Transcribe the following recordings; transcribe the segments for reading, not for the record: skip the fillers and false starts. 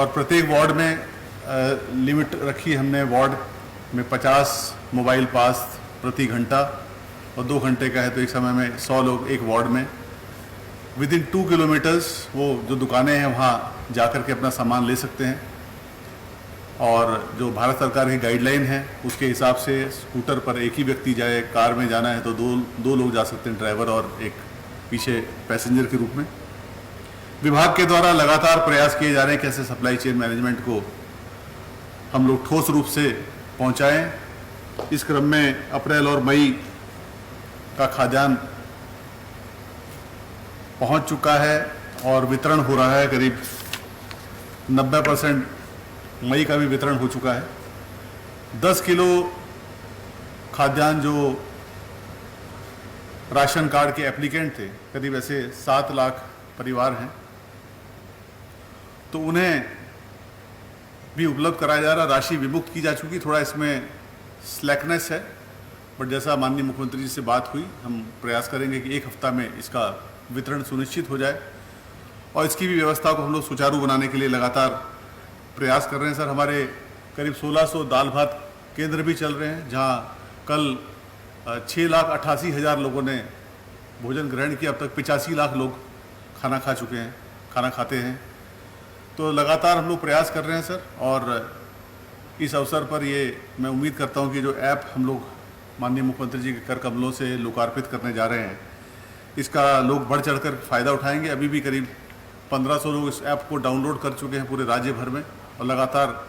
और प्रत्येक वार्ड में लिमिट रखी हमने, वार्ड में 50 मोबाइल पास प्रति घंटा, और 2 घंटे का है तो एक समय में 100 लोग एक वार्ड में। विद इन 2 किलोमीटर्स वो जो दुकानें हैं वहाँ जाकर के अपना सामान ले सकते हैं, और जो भारत सरकार की गाइडलाइन है उसके हिसाब से स्कूटर पर एक ही व्यक्ति जाए, कार में जाना है तो दो लोग जा सकते हैं, ड्राइवर और एक पीछे पैसेंजर के रूप में। विभाग के द्वारा लगातार प्रयास किए जा रहे हैं कैसे सप्लाई चेन मैनेजमेंट को हम लोग ठोस रूप से पहुंचाएं। इस क्रम में अप्रैल और मई का खाद्यान्न पहुंच चुका है और वितरण हो रहा है। करीब 90% मई का भी वितरण हो चुका है। 10 किलो खाद्यान्न जो राशन कार्ड के एप्लीकेंट थे, करीब ऐसे 7 लाख परिवार हैं, तो उन्हें भी उपलब्ध कराया जा रहा। राशि विमुक्त की जा चुकी, थोड़ा इसमें स्लैकनेस है, बट जैसा माननीय मुख्यमंत्री जी से बात हुई, हम प्रयास करेंगे कि 1 हफ्ता में इसका वितरण सुनिश्चित हो जाए, और इसकी भी व्यवस्था को हम लोग सुचारू बनाने के लिए लगातार प्रयास कर रहे हैं। सर, हमारे करीब 1600 दाल भात केंद्र भी चल रहे हैं, जहां कल 6,88,000 लोगों ने भोजन ग्रहण किया। अब तक 85 लाख लोग खाना खा चुके हैं, खाना खाते हैं। तो लगातार हम लोग प्रयास कर रहे हैं सर, और इस अवसर पर ये मैं उम्मीद करता हूं कि जो ऐप हम लोग माननीय मुख्यमंत्री जी के कर कमलों से लोकार्पित करने जा रहे हैं, इसका लोग बढ़ चढ़कर फ़ायदा उठाएंगे। अभी भी करीब 1500 लोग इस ऐप को डाउनलोड कर चुके हैं पूरे राज्य भर में, और लगातार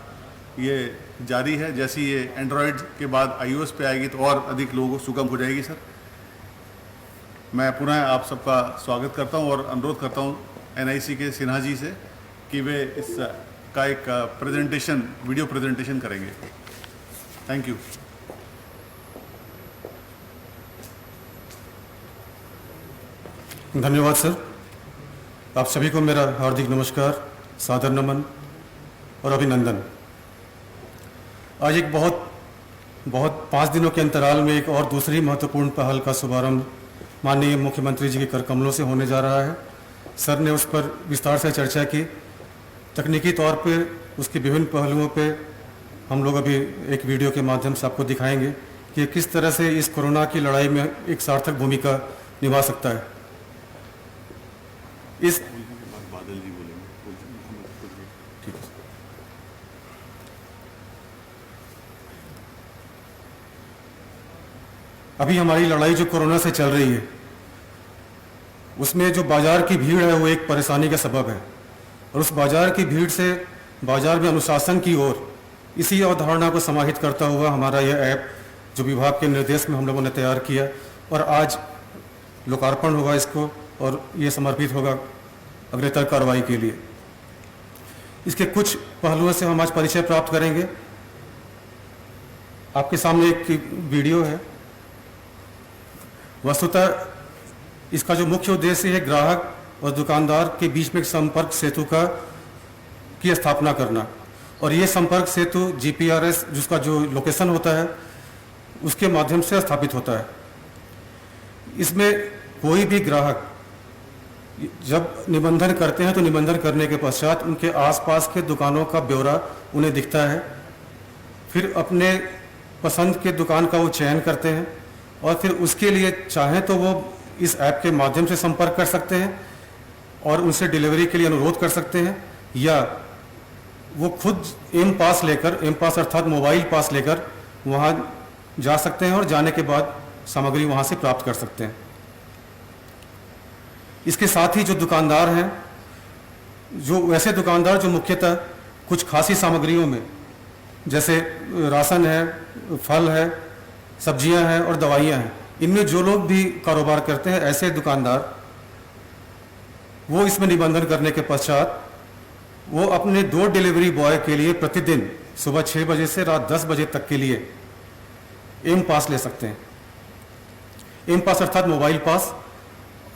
ये जारी है। जैसे ये एंड्रॉयड के बाद iOS पे आएगी तो और अधिक लोगों को सुगम हो जाएगी। सर, मैं पुनः आप सबका स्वागत करता हूं और अनुरोध करता हूं NIC के सिन्हा जी से कि वे इस का एक प्रेजेंटेशन, वीडियो प्रेजेंटेशन करेंगे। Thank you. धन्यवाद सर। आप सभी को मेरा हार्दिक नमस्कार, सादर नमन और अभिनंदन। आज एक बहुत 5 दिनों के अंतराल में एक और दूसरी महत्वपूर्ण पहल का शुभारंभ माननीय मुख्यमंत्री जी के कर कमलों से होने जा रहा है। सर ने उस पर विस्तार से चर्चा की। तकनीकी तौर पे उसके विभिन्न पहलुओं पे हम लोग अभी एक वीडियो के माध्यम से आपको दिखाएंगे कि किस तरह से इस कोरोना की लड़ाई में एक सार्थक भूमिका निभा सकता है। इस बादल जी बोलेंगे। ठीक है। अभी हमारी लड़ाई जो कोरोना से चल रही है, उसमें जो बाजार की भीड़ है वो एक परेशानी का सबब है, और उस बाजार की भीड़ से बाजार में अनुशासन की ओर, इसी अवधारणा को समाहित करता हुआ हमारा यह ऐप जो विभाग के निर्देश में हम लोगों ने तैयार किया, और आज लोकार्पण होगा इसको, और ये समर्पित होगा अग्रेतर कार्रवाई के लिए। इसके कुछ पहलुओं से हम आज परिचय प्राप्त करेंगे। आपके सामने एक वीडियो है। वस्तुतः इसका जो मुख्य उद्देश्य है ग्राहक और दुकानदार के बीच में एक संपर्क सेतु की स्थापना करना, और ये संपर्क सेतु GPRS जिसका जो लोकेशन होता है उसके माध्यम से स्थापित होता है। इसमें कोई भी ग्राहक जब निबंधन करते हैं तो निबंधन करने के पश्चात उनके आसपास के दुकानों का ब्यौरा उन्हें दिखता है। फिर अपने पसंद के दुकान का वो चयन करते हैं, और फिर उसके लिए चाहें तो वो इस ऐप के माध्यम से संपर्क कर सकते हैं और उनसे डिलीवरी के लिए अनुरोध कर सकते हैं, या वो खुद एम पास अर्थात मोबाइल पास लेकर वहाँ जा सकते हैं और जाने के बाद सामग्री वहाँ से प्राप्त कर सकते हैं। इसके साथ ही जो दुकानदार हैं, जो वैसे दुकानदार जो मुख्यतः कुछ खासी सामग्रियों में जैसे राशन है, फल है, सब्जियां हैं और दवाइयां हैं, इनमें जो लोग भी कारोबार करते हैं, ऐसे दुकानदार वो इसमें निबंधन करने के पश्चात वो अपने 2 डिलीवरी बॉय के लिए प्रतिदिन सुबह 6 बजे से रात 10 बजे तक के लिए एम पास ले सकते हैं। एम पास अर्थात मोबाइल पास,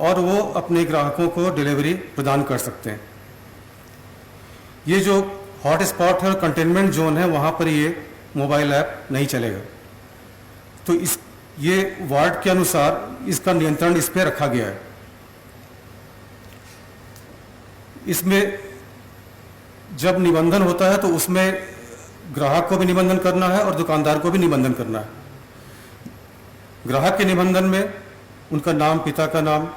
और वो अपने ग्राहकों को डिलीवरी प्रदान कर सकते हैं। ये जो हॉट स्पॉट है और कंटेनमेंट जोन है, वहाँ पर ये मोबाइल ऐप नहीं चलेगा। तो ये वार्ड के अनुसार इसका नियंत्रण इस पर रखा गया है। इसमें जब निबंधन होता है तो उसमें ग्राहक को भी निबंधन करना है और दुकानदार को भी निबंधन करना है। ग्राहक के निबंधन में उनका नाम, पिता का नाम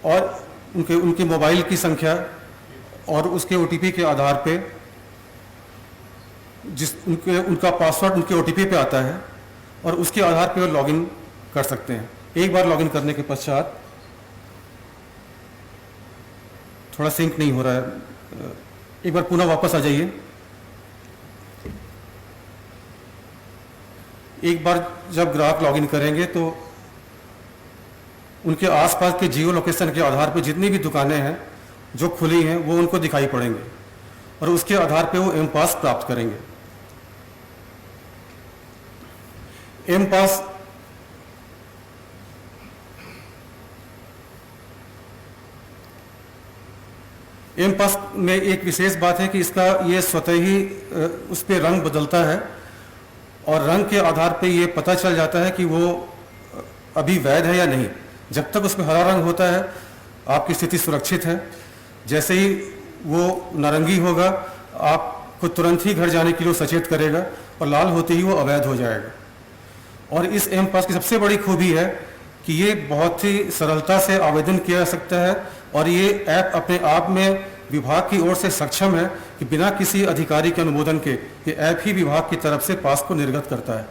और उनके मोबाइल की संख्या और उसके ओटीपी के आधार पे उनका पासवर्ड उनके ओटीपी पे आता है और उसके आधार पे वो लॉगिन कर सकते हैं। एक बार लॉगिन करने के पश्चात, थोड़ा सिंक नहीं हो रहा है, एक बार पुनः वापस आ जाइए। एक बार जब ग्राहक लॉगिन करेंगे तो उनके आसपास के जियो लोकेशन के आधार पर जितनी भी दुकानें हैं जो खुली हैं वो उनको दिखाई पड़ेंगे और उसके आधार पे वो एम पास प्राप्त करेंगे। एम पास में एक विशेष बात है कि इसका ये स्वतः ही उस पर रंग बदलता है और रंग के आधार पे ये पता चल जाता है कि वो अभी वैध है या नहीं। जब तक उसमें हरा रंग होता है आपकी स्थिति सुरक्षित है। जैसे ही वो नारंगी होगा आपको तुरंत ही घर जाने के लिए सचेत करेगा और लाल होते ही वो अवैध हो जाएगा। और इस एम पास की सबसे बड़ी खूबी है कि ये बहुत ही सरलता से आवेदन किया जा सकता है और ये ऐप अपने आप में विभाग की ओर से सक्षम है कि बिना किसी अधिकारी के अनुमोदन के ये ऐप ही विभाग की तरफ से पास को निर्गत करता है।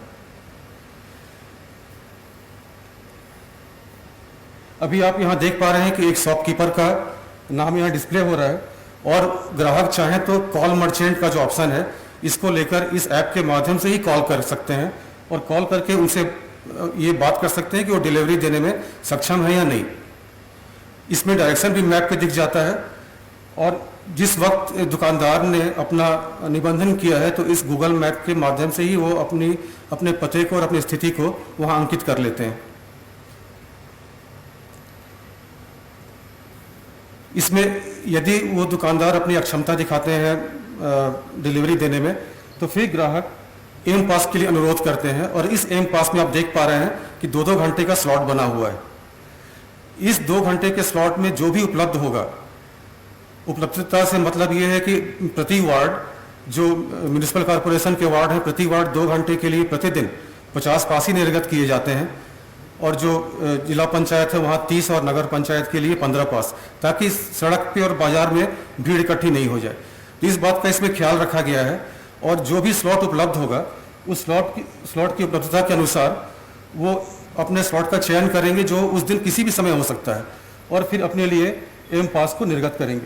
अभी आप यहाँ देख पा रहे हैं कि एक शॉपकीपर का नाम यहाँ डिस्प्ले हो रहा है और ग्राहक चाहे तो कॉल मर्चेंट का जो ऑप्शन है इसको लेकर इस ऐप के माध्यम से ही कॉल कर सकते हैं और कॉल करके उनसे ये बात कर सकते हैं कि वो डिलीवरी देने में सक्षम है या नहीं। इसमें डायरेक्शन भी मैप पे दिख जाता है और जिस वक्त दुकानदार ने अपना निबंधन किया है तो इस गूगल मैप के माध्यम से ही वो अपने पते को और अपनी स्थिति को वहाँ अंकित कर लेते हैं। इसमें यदि वो दुकानदार अपनी अक्षमता दिखाते हैं डिलीवरी देने में तो फिर ग्राहक एम पास के लिए अनुरोध करते हैं और इस एम पास में आप देख पा रहे हैं कि 2-2 घंटे का स्लॉट बना हुआ है। इस 2 घंटे के स्लॉट में जो भी उपलब्ध होगा, उपलब्धता से मतलब ये है कि प्रति वार्ड, जो म्यूनिसिपल कॉरपोरेशन के वार्ड हैं, प्रति वार्ड 2 घंटे के लिए प्रतिदिन 50 पास ही निर्गत किए जाते हैं और जो जिला पंचायत है वहाँ 30 और नगर पंचायत के लिए 15 पास, ताकि सड़क पे और बाजार में भीड़ इकट्ठी नहीं हो जाए। तो इस बात का इसमें ख्याल रखा गया है और जो भी स्लॉट उपलब्ध होगा उस स्लॉट की उपलब्धता के अनुसार वो अपने स्लॉट का चयन करेंगे जो उस दिन किसी भी समय हो सकता है और फिर अपने लिए एम पास को निर्गत करेंगे।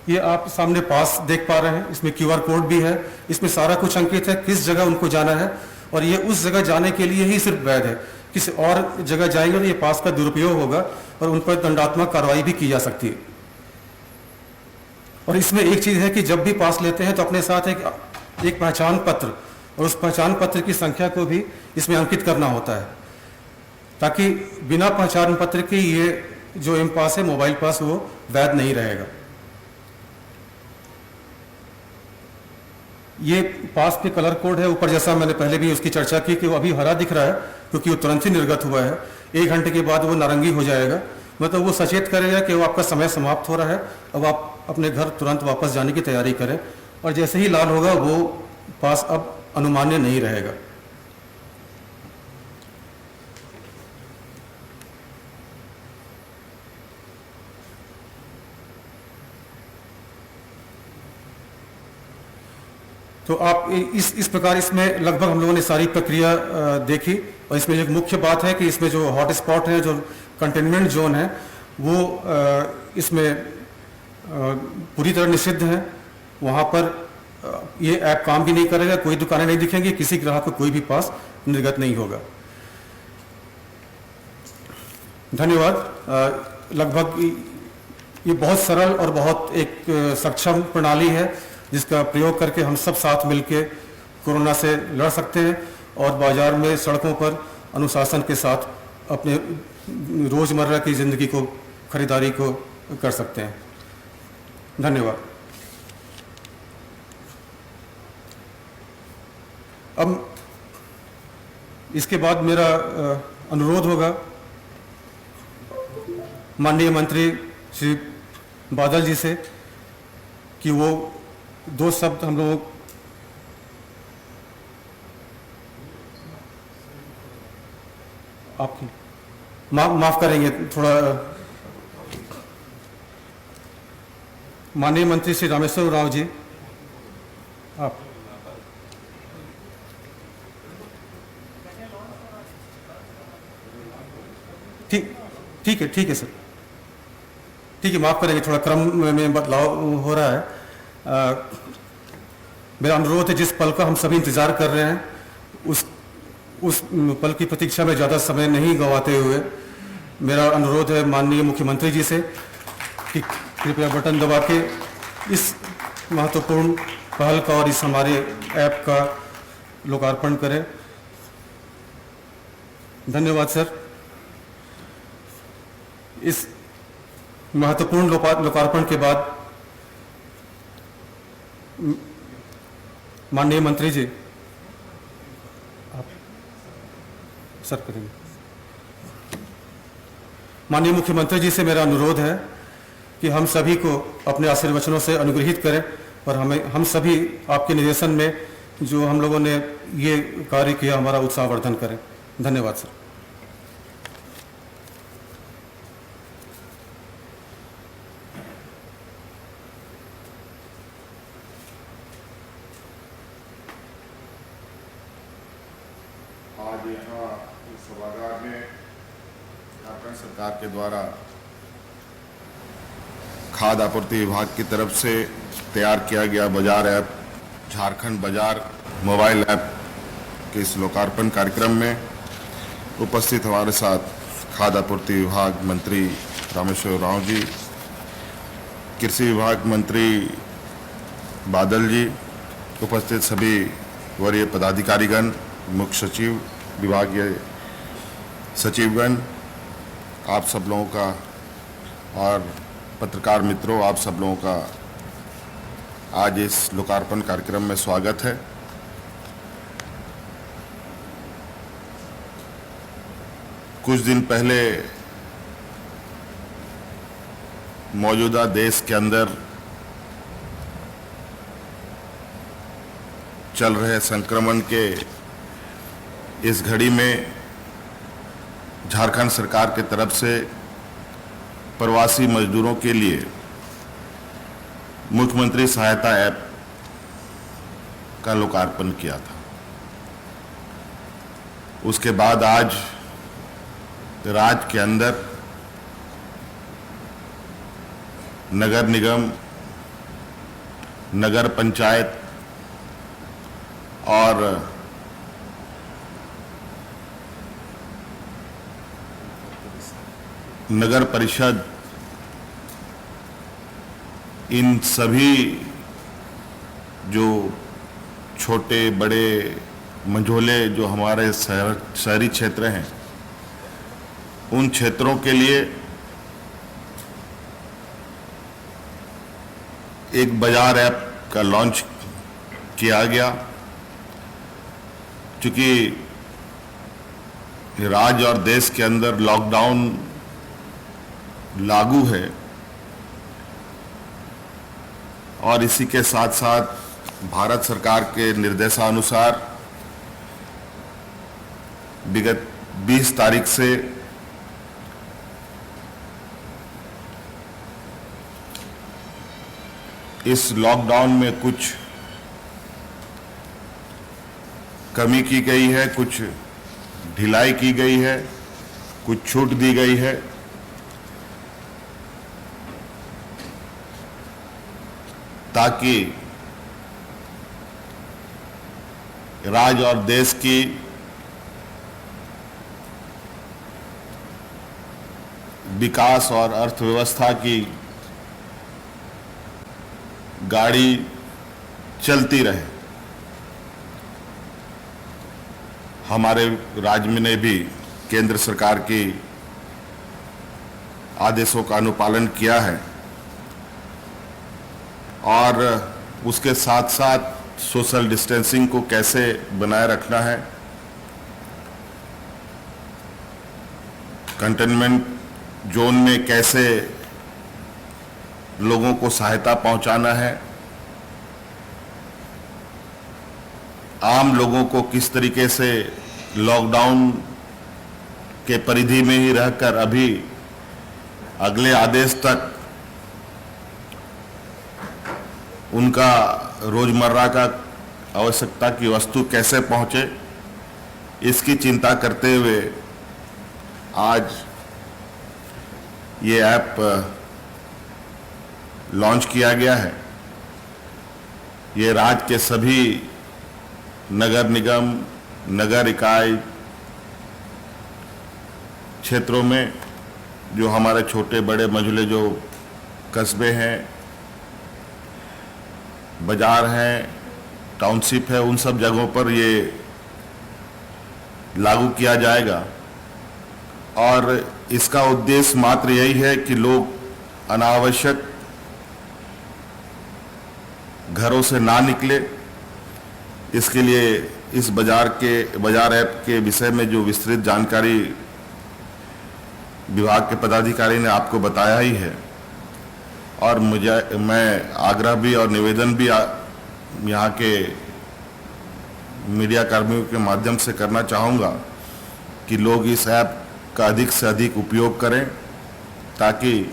ये आप सामने पास देख पा रहे हैं, इसमें QR कोड भी है, इसमें सारा कुछ अंकित है किस जगह उनको जाना है और ये उस जगह जाने के लिए ही सिर्फ वैध है। किसी और जगह जाएंगे तो ये पास का दुरुपयोग होगा और उन पर दंडात्मक कार्रवाई भी की जा सकती है। और इसमें एक चीज़ है कि जब भी पास लेते हैं तो अपने साथ एक पहचान पत्र और उस पहचान पत्र की संख्या को भी इसमें अंकित करना होता है ताकि बिना पहचान पत्र के ये जो एम पास है, मोबाइल पास, वो वैध नहीं रहेगा। ये पास पे कलर कोड है ऊपर, जैसा मैंने पहले भी उसकी चर्चा की कि वो अभी हरा दिख रहा है क्योंकि वो तुरंत ही निर्गत हुआ है। 1 घंटे के बाद वो नारंगी हो जाएगा, मतलब वो सचेत करेगा कि वो आपका समय समाप्त हो रहा है, अब आप अपने घर तुरंत वापस जाने की तैयारी करें। और जैसे ही लाल होगा वो पास अब अनुमान्य नहीं रहेगा। तो आप इस प्रकार इसमें लगभग हम लोगों ने सारी प्रक्रिया देखी और इसमें एक मुख्य बात है कि इसमें जो हॉट स्पॉट है, जो कंटेनमेंट जोन है, वो इसमें पूरी तरह निषिद्ध है। वहाँ पर ये ऐप काम भी नहीं करेगा, कोई दुकानें नहीं दिखेंगी, किसी ग्राहक को कोई भी पास निर्गत नहीं होगा। धन्यवाद। लगभग ये बहुत सरल और बहुत एक सक्षम प्रणाली है जिसका प्रयोग करके हम सब साथ मिलके कोरोना से लड़ सकते हैं और बाजार में, सड़कों पर अनुशासन के साथ अपने रोज़मर्रा की ज़िंदगी को, खरीदारी को कर सकते हैं। धन्यवाद। अब इसके बाद मेरा अनुरोध होगा माननीय मंत्री श्री बादल जी से कि वो दो शब्द हम लोग आपकी माफ करेंगे थोड़ा। माननीय मंत्री श्री रामेश्वर राव जी, आप ठीक है सर, ठीक है, माफ करेंगे, थोड़ा क्रम में बदलाव हो रहा है। मेरा अनुरोध है, जिस पल का हम सभी इंतजार कर रहे हैं, उस पल की प्रतीक्षा में ज़्यादा समय नहीं गंवाते हुए मेरा अनुरोध है माननीय मुख्यमंत्री जी से कि कृपया बटन दबा के इस महत्वपूर्ण पहल का और इस हमारे ऐप का लोकार्पण करें। धन्यवाद सर। इस महत्वपूर्ण लोकार्पण के बाद माननीय मंत्री जी, आप सर करेंगे। माननीय मुख्यमंत्री जी से मेरा अनुरोध है कि हम सभी को अपने आशीर्वचनों से अनुग्रहित करें और हम सभी आपके निर्देशन में जो हम लोगों ने ये कार्य किया, हमारा उत्साहवर्धन करें। धन्यवाद सर। आज यहाँ इस सभागार में झारखंड सरकार के द्वारा खाद्य आपूर्ति विभाग की तरफ से तैयार किया गया बाजार ऐप, झारखंड बाजार मोबाइल ऐप के इस लोकार्पण कार्यक्रम में उपस्थित हमारे साथ खाद्य आपूर्ति विभाग मंत्री रामेश्वर राव जी, कृषि विभाग मंत्री बादल जी, उपस्थित सभी वरीय पदाधिकारीगण, मुख्य सचिव, विभागीय सचिवगण, आप सब लोगों का और पत्रकार मित्रों, आप सब लोगों का आज इस लोकार्पण कार्यक्रम में स्वागत है। कुछ दिन पहले मौजूदा देश के अंदर चल रहे संक्रमण के इस घड़ी में झारखंड सरकार की तरफ से प्रवासी मजदूरों के लिए मुख्यमंत्री सहायता ऐप का लोकार्पण किया था। उसके बाद आज राज्य के अंदर नगर निगम, नगर पंचायत और नगर परिषद, इन सभी जो छोटे बड़े मंझोले जो हमारे शहरी क्षेत्र हैं, उन क्षेत्रों के लिए एक बाजार ऐप का लॉन्च किया गया। चूंकि राज्य और देश के अंदर लॉकडाउन लागू है और इसी के साथ साथ भारत सरकार के निर्देशानुसार विगत 20 तारीख से इस लॉकडाउन में कुछ कमी की गई है, कुछ ढिलाई की गई है, कुछ छूट दी गई है, ताकि राज्य और देश की विकास और अर्थव्यवस्था की गाड़ी चलती रहे। हमारे राज्य में ने भी केंद्र सरकार की आदेशों का अनुपालन किया है और उसके साथ साथ सोशल डिस्टेंसिंग को कैसे बनाए रखना है, कंटेनमेंट जोन में कैसे लोगों को सहायता पहुंचाना है, आम लोगों को किस तरीके से लॉकडाउन के परिधि में ही रहकर अभी अगले आदेश तक उनका रोजमर्रा का आवश्यकता की वस्तु कैसे पहुंचे, इसकी चिंता करते हुए आज ये ऐप लॉन्च किया गया है। ये राज्य के सभी नगर निगम, नगर इकाई क्षेत्रों में जो हमारे छोटे बड़े मझले जो कस्बे हैं, बाजार हैं, टाउनशिप है, उन सब जगहों पर ये लागू किया जाएगा। और इसका उद्देश्य मात्र यही है कि लोग अनावश्यक घरों से ना निकले। इसके लिए इस बाजार ऐप के विषय में जो विस्तृत जानकारी विभाग के पदाधिकारी ने आपको बताया ही है। और मैं आग्रह भी और निवेदन भी यहाँ के मीडिया कर्मियों के माध्यम से करना चाहूँगा कि लोग इस ऐप का अधिक से अधिक उपयोग करें, ताकि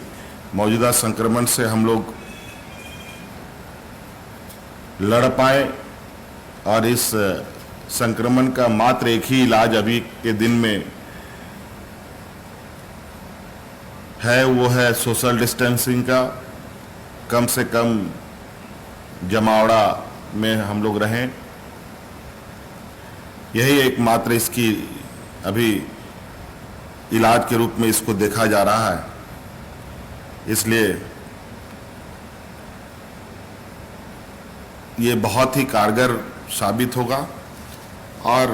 मौजूदा संक्रमण से हम लोग लड़ पाए। और इस संक्रमण का मात्र एक ही इलाज अभी के दिन में है, वो है सोशल डिस्टेंसिंग का। कम से कम जमावड़ा में हम लोग रहें, यही एकमात्र इसकी अभी इलाज के रूप में इसको देखा जा रहा है। इसलिए ये बहुत ही कारगर साबित होगा। और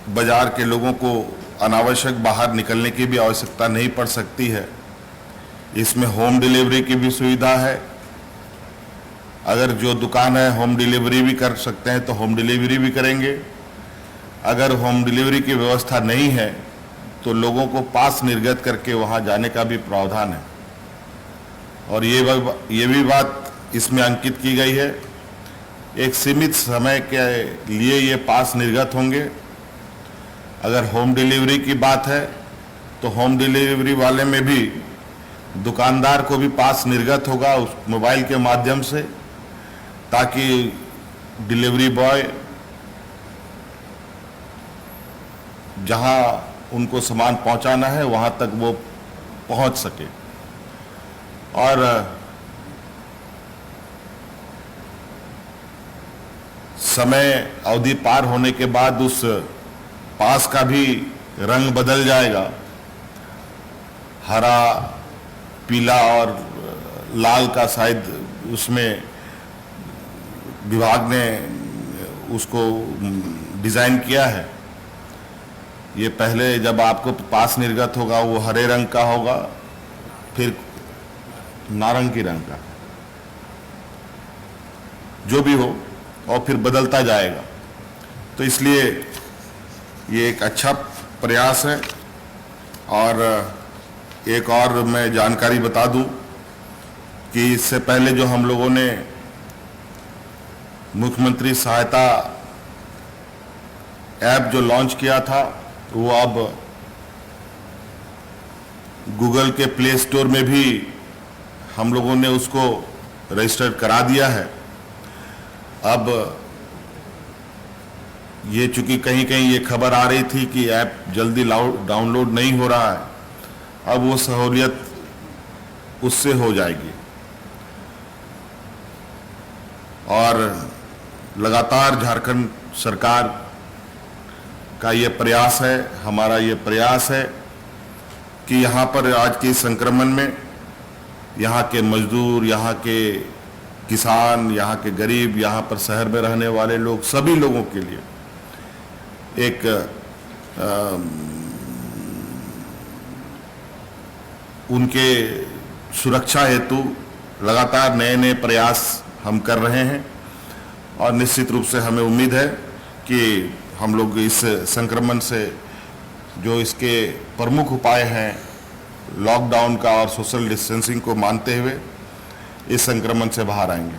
बाजार के लोगों को अनावश्यक बाहर निकलने की भी आवश्यकता नहीं पड़ सकती है। इसमें होम डिलीवरी की भी सुविधा है। अगर जो दुकान है होम डिलीवरी भी कर सकते हैं तो होम डिलीवरी भी करेंगे। अगर होम डिलीवरी की व्यवस्था नहीं है तो लोगों को पास निर्गत करके वहां जाने का भी प्रावधान है। और ये भी बात इसमें अंकित की गई है, एक सीमित समय के लिए ये पास निर्गत होंगे। अगर होम डिलीवरी की बात है तो होम डिलीवरी वाले में भी दुकानदार को भी पास निर्गत होगा उस मोबाइल के माध्यम से, ताकि डिलीवरी बॉय जहां उनको सामान पहुंचाना है वहां तक वो पहुंच सके। और समय अवधि पार होने के बाद उस पास का भी रंग बदल जाएगा। हरा, पीला और लाल का शायद उसमें विभाग ने उसको डिजाइन किया है। ये पहले जब आपको पास निर्गत होगा वो हरे रंग का होगा, फिर नारंगी रंग का, जो भी हो, और फिर बदलता जाएगा। तो इसलिए ये एक अच्छा प्रयास है। और एक और मैं जानकारी बता दूं कि इससे पहले जो हम लोगों ने मुख्यमंत्री सहायता ऐप जो लॉन्च किया था, वो अब गूगल के प्ले स्टोर में भी हम लोगों ने उसको रजिस्टर करा दिया है। अब ये चूंकि कहीं कहीं ये खबर आ रही थी कि ऐप जल्दी डाउनलोड नहीं हो रहा है, अब वो सहूलियत उससे हो जाएगी। और लगातार झारखंड सरकार का ये प्रयास है, हमारा ये प्रयास है कि यहाँ पर आज के संक्रमण में यहाँ के मजदूर, यहाँ के किसान, यहाँ के गरीब, यहाँ पर शहर में रहने वाले लोग, सभी लोगों के लिए एक उनके सुरक्षा हेतु लगातार नए नए प्रयास हम कर रहे हैं। और निश्चित रूप से हमें उम्मीद है कि हम लोग इस संक्रमण से जो इसके प्रमुख उपाय हैं लॉकडाउन का और सोशल डिस्टेंसिंग को मानते हुए इस संक्रमण से बाहर आएंगे।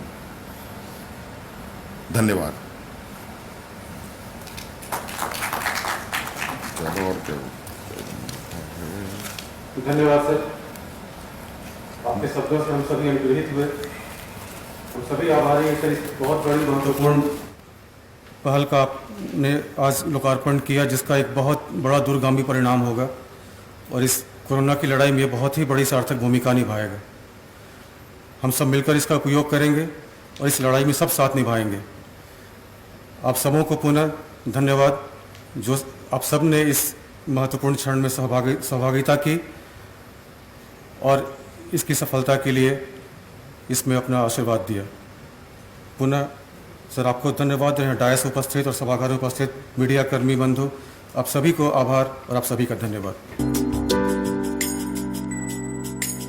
धन्यवाद। चलो और क्या, धन्यवाद सर, आपके शब्दों से हम सभी अनुग्रहित हुए। हम सभी आभारी हैं सर, इस बहुत बड़ी महत्वपूर्ण पहल का आपने आज लोकार्पण किया, जिसका एक बहुत बड़ा दूरगामी परिणाम होगा और इस कोरोना की लड़ाई में बहुत ही बड़ी सार्थक भूमिका निभाएगा। हम सब मिलकर इसका उपयोग करेंगे और इस लड़ाई में सब साथ निभाएंगे। आप सबों को पुनः धन्यवाद, जो आप सब ने इस महत्वपूर्ण क्षण में सहभागिता की और इसकी सफलता के लिए इसमें अपना आशीर्वाद दिया। पुनः सर आपको धन्यवाद। यहाँ डायस उपस्थित और सभागार उपस्थित मीडिया कर्मी बंधु, आप सभी को आभार और आप सभी का धन्यवाद।